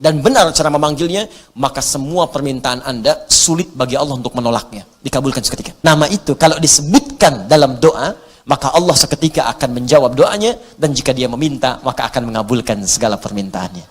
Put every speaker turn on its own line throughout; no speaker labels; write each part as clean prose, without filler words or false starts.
dan benar cara memanggilnya, maka semua permintaan Anda sulit bagi Allah untuk menolaknya, dikabulkan seketika. Nama itu kalau disebutkan dalam doa, maka Allah seketika akan menjawab doanya, dan jika dia meminta, maka akan mengabulkan segala permintaannya.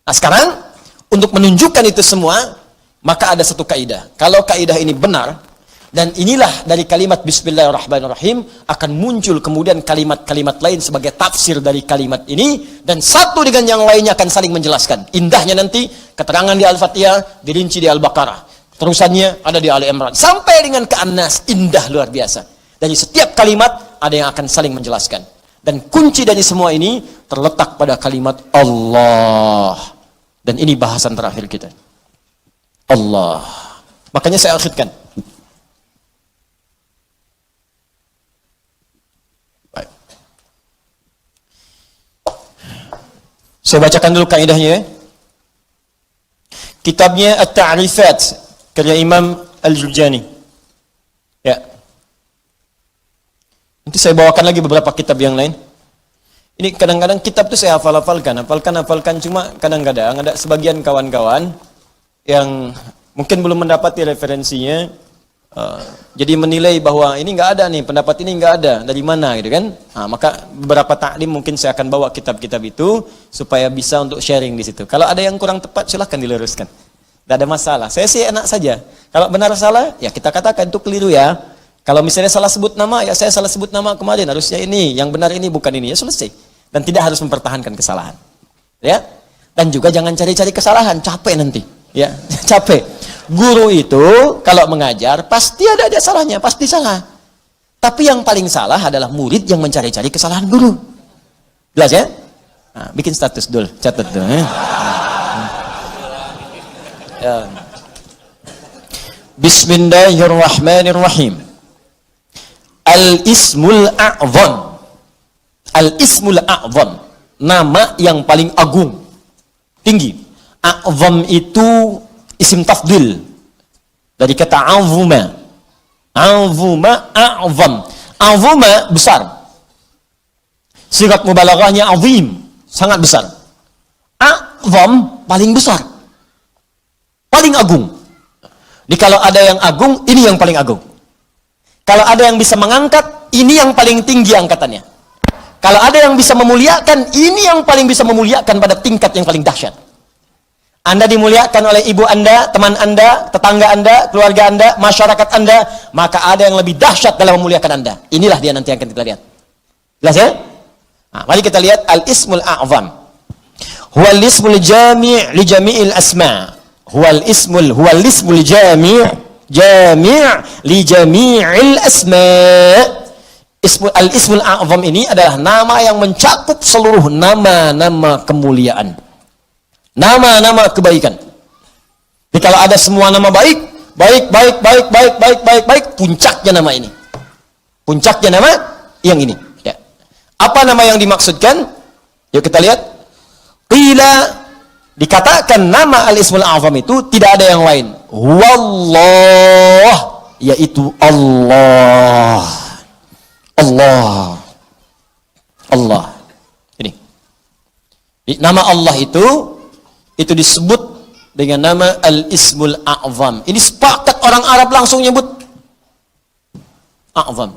Nah, sekarang untuk menunjukkan itu semua, maka ada satu kaidah. Kalau kaidah ini benar, dan inilah dari kalimat Bismillahirrahmanirrahim, akan muncul kemudian kalimat-kalimat lain sebagai tafsir dari kalimat ini, dan satu dengan yang lainnya akan saling menjelaskan. Indahnya nanti keterangan di Al-Fatihah dirinci di Al-Baqarah, terusannya ada di Ali Imran, sampai dengan ke An-Nas. Indah luar biasa. Dan di setiap kalimat ada yang akan saling menjelaskan. Dan kunci dari semua ini terletak pada kalimat Allah. Dan ini bahasan terakhir kita. Allah. Makanya saya akhirkan. Baik. Saya bacakan dulu kaidahnya. Kitabnya At-Ta'rifat karya Imam Al-Jurjani. Ya. Nanti saya bawakan lagi beberapa kitab yang lain. Ini kadang-kadang kitab itu saya hafalkan, cuma kadang-kadang ada sebagian kawan-kawan yang mungkin belum mendapati referensinya, jadi menilai bahwa ini nggak ada nih, pendapat ini nggak ada, dari mana gitu kan? Nah, maka beberapa taklim mungkin saya akan bawa kitab-kitab itu supaya bisa untuk sharing di situ. Kalau ada yang kurang tepat silahkan diluruskan, tidak ada masalah. Saya sih enak saja. Kalau benar salah ya kita katakan itu keliru ya. Kalau misalnya salah sebut nama, ya saya salah sebut nama kemarin, harusnya ini, yang benar ini bukan ini, ya selesai. Dan tidak harus mempertahankan kesalahan. Ya. Dan juga jangan cari-cari kesalahan, capek nanti. Ya, capek. Guru itu kalau mengajar pasti ada salahnya, pasti salah. Tapi yang paling salah adalah murid yang mencari-cari kesalahan guru. Jelas ya? Nah, bikin status dulu, catat dulu. Ya. Bismillahirrahmanirrahim. Al-Ismul A'zam. Al-Ismul A'zam, nama yang paling agung, tinggi. A'zam itu isim tafdil dari kata azuma. Azuma, a'zam. Azuma besar. Sigat mubalaghahnya azim, sangat besar. A'zam paling besar, paling agung. Jadi kalau ada yang agung, ini yang paling agung. Kalau ada yang bisa mengangkat, ini yang paling tinggi angkatannya. Kalau ada yang bisa memuliakan, ini yang paling bisa memuliakan pada tingkat yang paling dahsyat. Anda dimuliakan oleh ibu Anda, teman Anda, tetangga Anda, keluarga Anda, masyarakat Anda, maka ada yang lebih dahsyat dalam memuliakan Anda. Inilah dia nanti yang akan kita lihat. Jelas ya? Nah, mari kita lihat Al-Ismul A'zam. Huwal ismul jami' li jami'il asma'. Huwal ismul jami' li jami'il asma'. Al-Ismul A'zam ini adalah nama yang mencakup seluruh nama-nama kemuliaan, nama-nama kebaikan. Jadi kalau ada semua nama baik, puncaknya nama ini. Puncaknya nama yang ini. Ya. Apa nama yang dimaksudkan? Yuk kita lihat. Qila, dikatakan nama Al-Ismul A'zam itu tidak ada yang lain. Wallah, yaitu Allah. Allah. Ini. Nama Allah itu disebut dengan nama Al-Ismul A'zam. Ini sepakat orang Arab langsung nyebut A'zam.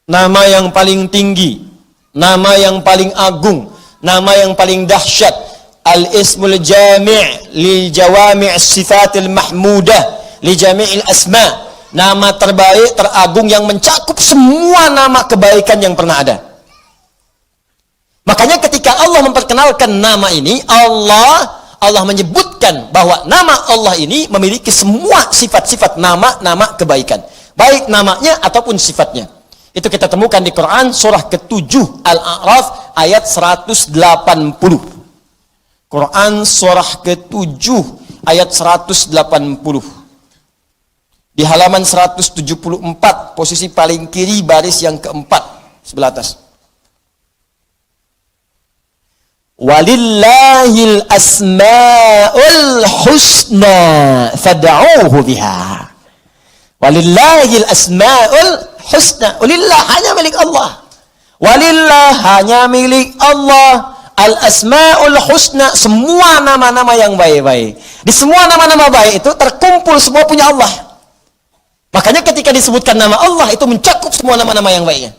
Nama yang paling tinggi, nama yang paling agung, nama yang paling dahsyat. Al-Ismul Jami' li Jawami' Sifatil Mahmudah li Jami'il Asma'. Nama terbaik, teragung yang mencakup semua nama kebaikan yang pernah ada. Makanya ketika Allah memperkenalkan nama ini, Allah menyebutkan bahwa nama Allah ini memiliki semua sifat-sifat nama-nama kebaikan. Baik namanya ataupun sifatnya. Itu kita temukan di Quran surah ke-7 Al-A'raf ayat 180. Quran surah ke-7 ayat 180. Di halaman 174, posisi paling kiri baris yang keempat, sebelah atas. walillahil asmaul husna fad'uuhu biha. Walillahil asmaul husna. Walillah, hanya milik Allah. Walillah, hanya milik Allah. Al-asmaul husna, semua nama-nama yang baik-baik. Di semua nama-nama baik itu terkumpul semua punya Allah. Makanya ketika disebutkan nama Allah itu mencakup semua nama-nama yang baiknya.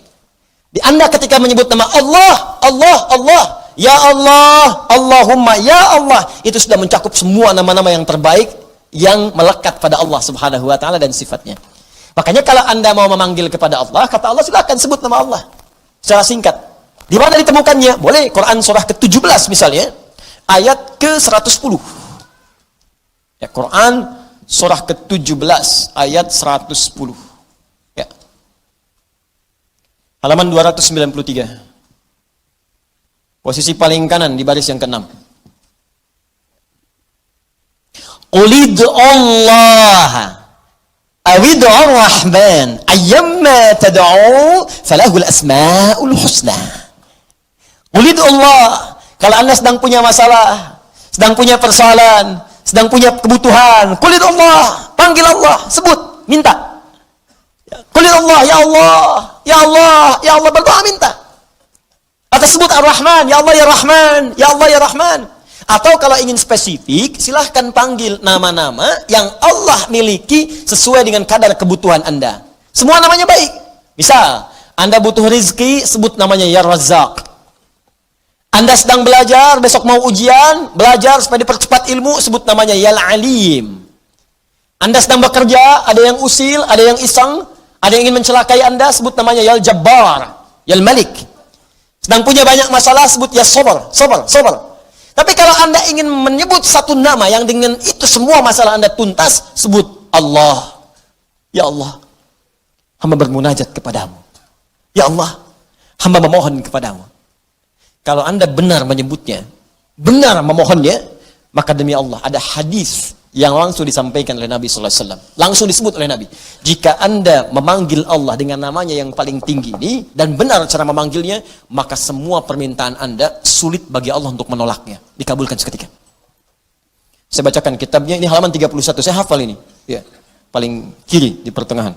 Di Anda ketika menyebut nama Allah, Allah, Allah, ya Allah, Allahumma, ya Allah, itu sudah mencakup semua nama-nama yang terbaik yang melekat pada Allah Subhanahu wa taala dan sifatnya. Makanya kalau Anda mau memanggil kepada Allah, kata Allah, silakan sebut nama Allah secara singkat. Di mana ditemukannya? Boleh Quran surah ke-17 misalnya, ayat ke-110. Ya, Quran surah ke-17 ayat 110. Ya. Halaman 293. Posisi paling kanan di baris yang ke-6. Qulid Allah awid ar-Rahman ayyamma tad'u falahul asmaul husna. Qulid Allah, kalau Anda sedang punya masalah, sedang punya persoalan, sedang punya kebutuhan, qulid Allah, panggil Allah, sebut, minta. Qulid Allah, ya Allah, ya Allah, ya Allah, berdoa minta. Atau sebut Ar-Rahman, ya Allah ya Rahman, ya Allah ya Rahman. Atau kalau ingin spesifik, silahkan panggil nama-nama yang Allah miliki sesuai dengan kadar kebutuhan Anda. Semua namanya baik. Misal, Anda butuh rezeki, sebut namanya ya Razzaq. Anda sedang belajar, besok mau ujian, belajar supaya dipercepat ilmu, sebut namanya ya Alim. Anda sedang bekerja, ada yang usil, ada yang iseng, ada yang ingin mencelakai Anda, sebut namanya ya Jabbar, ya Malik. Sedang punya banyak masalah, sebut ya Sabar, Sabar, Sabar. Tapi kalau Anda ingin menyebut satu nama yang dengan itu semua masalah Anda tuntas, sebut Allah. Ya Allah, hamba bermunajat kepadamu. Ya Allah, hamba memohon kepadamu. Kalau Anda benar menyebutnya, benar memohonnya, maka demi Allah ada hadis yang langsung disampaikan oleh Nabi sallallahu alaihi wasallam. Langsung disebut oleh Nabi. Jika Anda memanggil Allah dengan namanya yang paling tinggi ini dan benar cara memanggilnya, maka semua permintaan Anda sulit bagi Allah untuk menolaknya, dikabulkan seketika. Saya bacakan kitabnya, ini halaman 31. Saya hafal ini. Ya, paling kiri di pertengahan.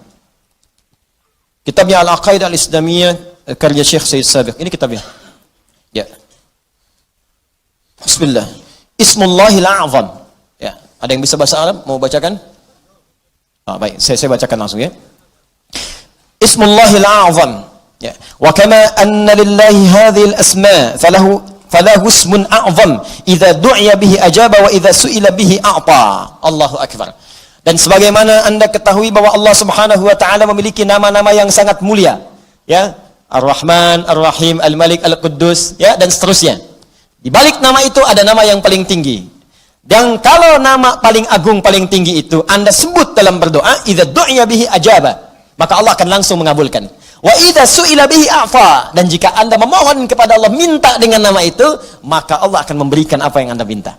Kitabnya Al-Aqaidah Al-Islamiyah karya Syekh Said Sabiq. Ini kitabnya. Ya. Bismillah. Ismullahil A'zam. Ya, ada yang bisa bahasa Arab mau bacakan? Baik, saya bacakan langsung ya. Ismullahil A'zam. Ya. Wa kama anna lillahi hadhil asma falahu ismun a'zam idza du'iya bihi ajaba wa idza su'ila bihi a'ta. Allahu akbar. Dan sebagaimana Anda ketahui bahwa Allah Subhanahu wa taala memiliki nama-nama yang sangat mulia, ya. Ar-Rahman, Ar-Rahim, Al-Malik, Al-Quddus, ya, dan seterusnya. Di balik nama itu ada nama yang paling tinggi. Dan kalau nama paling agung, paling tinggi itu Anda sebut dalam berdoa, idza du'iya bihi ajaba, maka Allah akan langsung mengabulkan. Wa idza su'ila bihi a'fa, dan jika Anda memohon kepada Allah minta dengan nama itu, maka Allah akan memberikan apa yang Anda minta.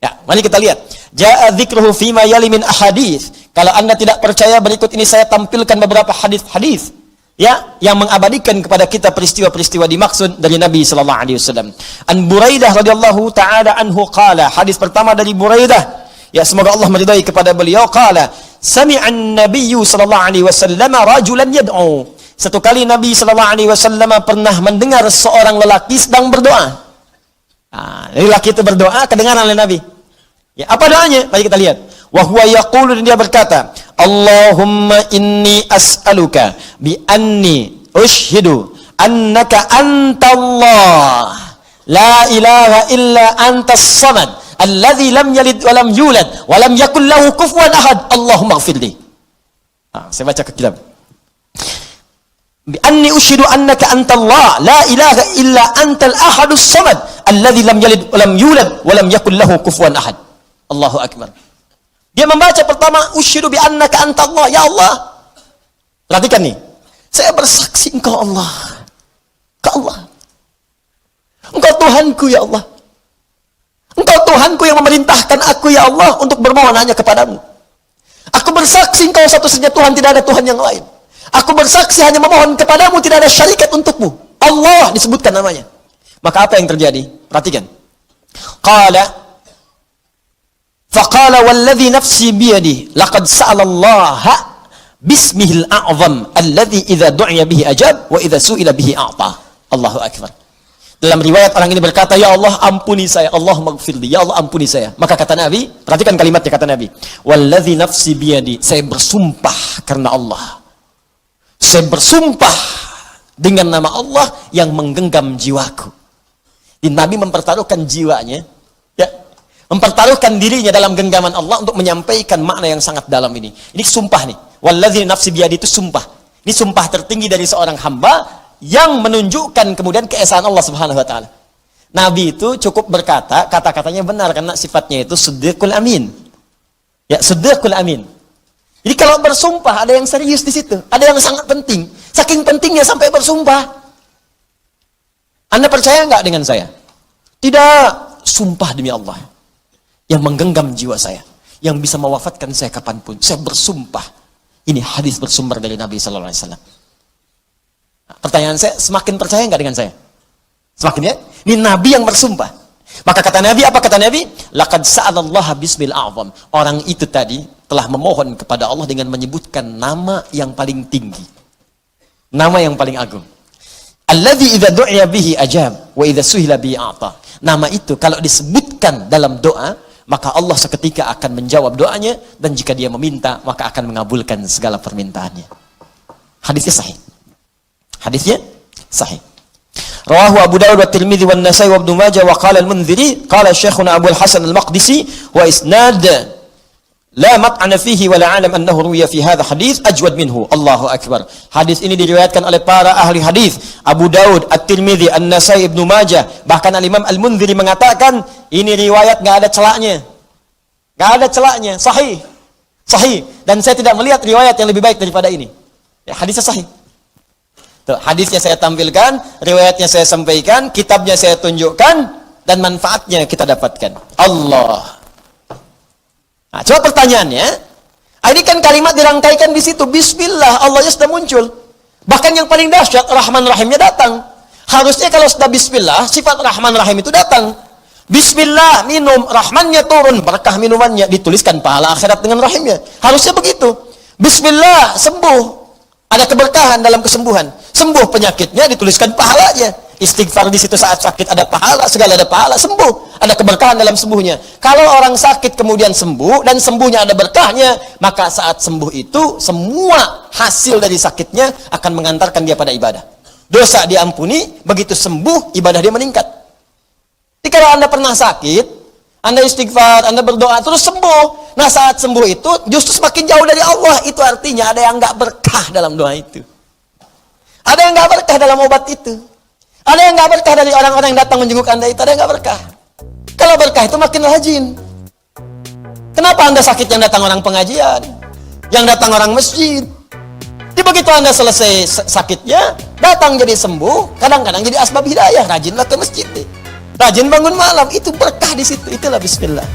Ya, mari kita lihat. Ja'a dzikruhu fima yali min ahadits. Kalau Anda tidak percaya, berikut ini saya tampilkan beberapa hadis-hadis, ya, yang mengabadikan kepada kita peristiwa-peristiwa dimaksud dari Nabi sallallahu alaihi wasallam. An Buraidah radhiyallahu taala anhu qala, hadis pertama dari Buraidah, ya, semoga Allah meridai kepada beliau, qala sami'an nabiyyu sallallahu alaihi wasallam rajulan yad'u. Satu kali Nabi sallallahu alaihi wasallam pernah mendengar seorang lelaki sedang berdoa. Lelaki itu berdoa, kedengaran oleh Nabi. Ya, apa doanya? Mari kita lihat. Wa huwa yaqulu, dia berkata, Allahumma inni as'aluka bi anni ushhidu annaka antallah la ilaha illa antas samad alladzi lam yalid wa lam yulad wa lam yakul lahu kufuwan ahad. Allahumma ighfirli. Saya baca ke kitab. Bi anni ushhidu annaka antallah la ilaha illa antal ahadus samad alladzi lam yalid wa lam yulad wa lam yakul lahu kufuwan ahad. Allahu akbar. Dia membaca pertama, usyhidu bi annaka antallah, ya Allah. Perhatikan nih. Saya bersaksi Engkau Allah. Engkau Allah. Engkau Tuhanku ya Allah. Engkau Tuhanku yang memerintahkan aku ya Allah untuk bermohon hanya kepadamu. Aku bersaksi Engkau satu-satunya Tuhan, tidak ada Tuhan yang lain. Aku bersaksi hanya memohon kepadamu, tidak ada syarikat untukmu. Allah disebutkan namanya. Maka apa yang terjadi? Perhatikan. Faqala walladhi nafsi biyadihi laqad sa'ala Allah bismihil a'zam alladhi idza du'iya bihi ajab wa idza su'ila bihi a'ta. Allahu akbar. Dalam riwayat orang ini berkata, ya Allah ampuni saya, Allahumma gfirli, ya Allah ampuni saya. Maka kata Nabi, perhatikan kalimatnya kata Nabi, walladzi nafsi biyadi, saya bersumpah karena Allah. Saya bersumpah dengan nama Allah yang menggenggam jiwaku. Di Nabi mempertaruhkan jiwanya, ya, mempertaruhkan dirinya dalam genggaman Allah untuk menyampaikan makna yang sangat dalam ini. Ini sumpah nih, walladzi nafsi biyadi itu sumpah. Ini sumpah tertinggi dari seorang hamba yang menunjukkan kemudian keesaan Allah Subhanahu wa taala. Nabi itu cukup berkata, kata-katanya benar karena sifatnya itu siddiqul amin. Ya, siddiqul amin. Jadi kalau bersumpah ada yang serius di situ, ada yang sangat penting. Saking pentingnya sampai bersumpah. Anda percaya enggak dengan saya? Tidak, sumpah demi Allah yang menggenggam jiwa saya, yang bisa mewafatkan saya kapanpun. Saya bersumpah. Ini hadis bersumber dari Nabi sallallahu alaihi wasallam. Pertanyaan saya, semakin percaya nggak dengan saya? Semakin ya? Ini Nabi yang bersumpah. Maka kata Nabi, apa kata Nabi? Laqad sa'alallaha bismil a'zam. Orang itu tadi telah memohon kepada Allah dengan menyebutkan nama yang paling tinggi. Nama yang paling agung. Alladzi idza du'iya bihi ajab wa idza suhila bihi a'ta. Nama itu kalau disebutkan dalam doa, maka Allah seketika akan menjawab doanya, dan jika dia meminta, maka akan mengabulkan segala permintaannya. Hadisnya sahih. Hadisnya sahih. Rawahu Abu Dawud wa Tirmidzi wa An-Nasa'i wa Ibnu Majah wa qala Al-Mundziri qala Syekhuna Abu Al-Hasan Al-Maqdisi wa isnad la mat'ana fihi wa la a'lam annahu ruwiya fi hadha hadits ajwad minhu. Allahu akbar. Hadis ini diriwayatkan oleh para ahli hadis, Abu Dawud, At-Tirmidzi, An-Nasa'i, Ibnu Majah, bahkan Al-Imam Al-Mundziri mengatakan ini riwayat enggak ada celaknya. Enggak ada celaknya, sahih. Sahih, dan saya tidak melihat riwayat yang lebih baik daripada ini. Ya, hadisnya sahih. Tuh, hadisnya saya tampilkan, riwayatnya saya sampaikan, kitabnya saya tunjukkan, dan manfaatnya kita dapatkan. Allah. Nah, coba pertanyaannya, ini kan kalimat dirangkaikan di situ, Bismillah, Allahnya sudah muncul. Bahkan yang paling dahsyat, Rahman Rahimnya datang. Harusnya kalau sudah Bismillah, sifat Rahman Rahim itu datang. Bismillah, minum, Rahmannya turun, berkah minumannya, dituliskan pahala akhirat dengan Rahimnya. Harusnya begitu. Bismillah, sembuh. Ada keberkahan dalam kesembuhan. Sembuh penyakitnya, dituliskan pahalanya. Istighfar di situ saat sakit ada pahala, segala ada pahala, sembuh. Ada keberkahan dalam sembuhnya. Kalau orang sakit kemudian sembuh, dan sembuhnya ada berkahnya, maka saat sembuh itu, semua hasil dari sakitnya akan mengantarkan dia pada ibadah. Dosa diampuni, begitu sembuh, ibadah dia meningkat. Jadi kalau Anda pernah sakit, Anda istighfar, Anda berdoa, terus sembuh. Nah saat sembuh itu justru semakin jauh dari Allah. Itu artinya ada yang nggak berkah dalam doa itu. Ada yang nggak berkah dalam obat itu. Ada yang nggak berkah dari orang-orang yang datang menjenguk Anda itu. Ada yang nggak berkah. Kalau berkah itu makin rajin. Kenapa Anda sakit yang datang orang pengajian? Yang datang orang masjid? Jadi begitu Anda selesai sakitnya, datang jadi sembuh, kadang-kadang jadi asbab hidayah. Rajinlah ke masjid deh. Rajin bangun malam, itu berkah di situ. Itulah Bismillah.